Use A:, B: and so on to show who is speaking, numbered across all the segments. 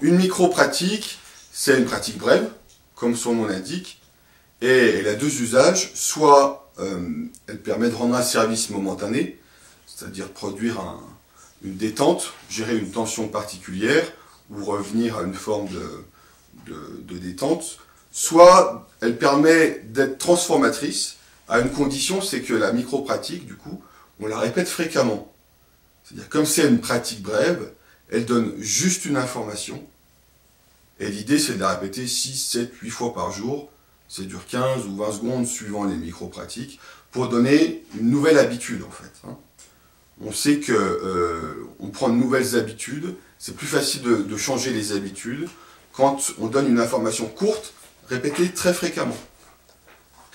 A: une micro-pratique, c'est une pratique brève, comme son nom l'indique, et elle a deux usages. Soit elle permet de rendre un service momentané, c'est-à-dire produire une détente, gérer une tension particulière, ou revenir à une forme de détente. Soit elle permet d'être transformatrice, à une condition, c'est que la micro-pratique, du coup, on la répète fréquemment. C'est-à-dire, comme c'est une pratique brève, elle donne juste une information, et l'idée c'est de la répéter 6, 7, 8 fois par jour. Ça dure 15 ou 20 secondes suivant les micro-pratiques, pour donner une nouvelle habitude en fait. On sait que on prend de nouvelles habitudes, c'est plus facile de changer les habitudes quand on donne une information courte, répétée très fréquemment.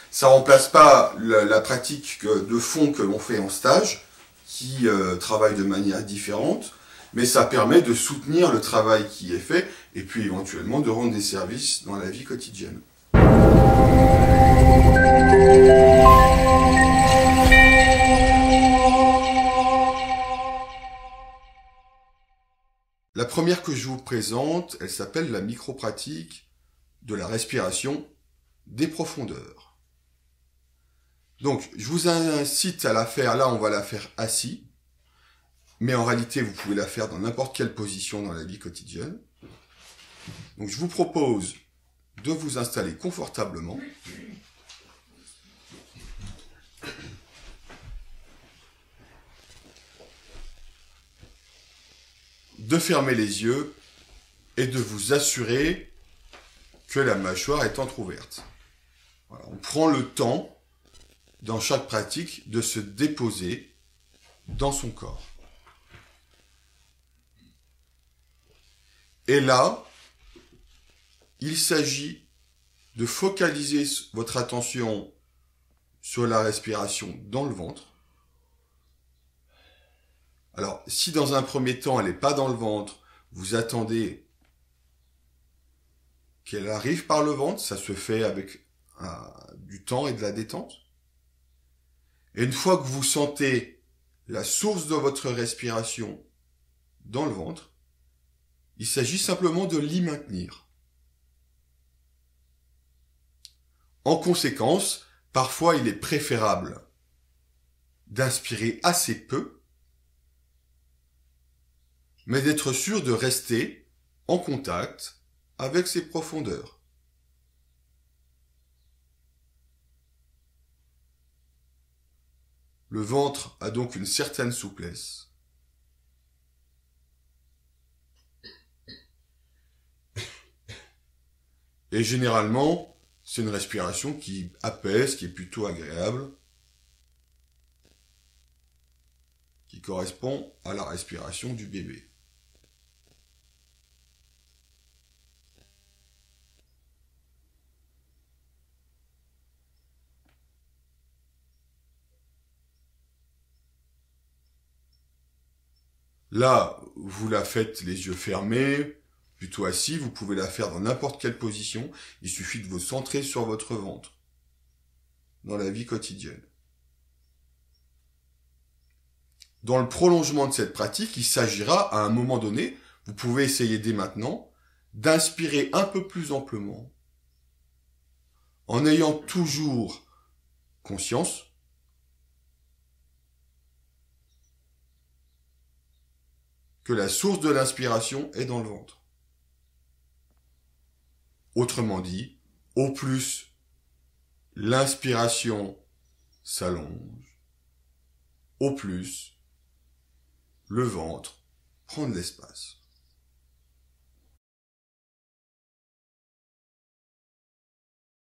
A: Ça ne remplace pas la pratique de fond que l'on fait en stage, qui travaille de manière différente, mais ça permet de soutenir le travail qui est fait, et puis éventuellement de rendre des services dans la vie quotidienne. La première que je vous présente, elle s'appelle la micro-pratique de la respiration des profondeurs. Donc, je vous incite à la faire, là on va la faire assis, mais en réalité vous pouvez la faire dans n'importe quelle position dans la vie quotidienne. Donc je vous propose de vous installer confortablement. De fermer les yeux et de vous assurer que la mâchoire est entrouverte. Voilà, on prend le temps, dans chaque pratique, de se déposer dans son corps. Et là, il s'agit de focaliser votre attention sur la respiration dans le ventre. Alors, si dans un premier temps, elle n'est pas dans le ventre, vous attendez qu'elle arrive par le ventre, ça se fait avec du temps et de la détente. Et une fois que vous sentez la source de votre respiration dans le ventre, il s'agit simplement de l'y maintenir. En conséquence, parfois il est préférable d'inspirer assez peu, mais d'être sûr de rester en contact avec ces profondeurs. Le ventre a donc une certaine souplesse. Et généralement, c'est une respiration qui apaise, qui est plutôt agréable, qui correspond à la respiration du bébé. Là, vous la faites les yeux fermés, plutôt assis, vous pouvez la faire dans n'importe quelle position, il suffit de vous centrer sur votre ventre, dans la vie quotidienne. Dans le prolongement de cette pratique, il s'agira, à un moment donné, vous pouvez essayer dès maintenant, d'inspirer un peu plus amplement, en ayant toujours conscience que la source de l'inspiration est dans le ventre. Autrement dit, au plus l'inspiration s'allonge, au plus le ventre prend de l'espace.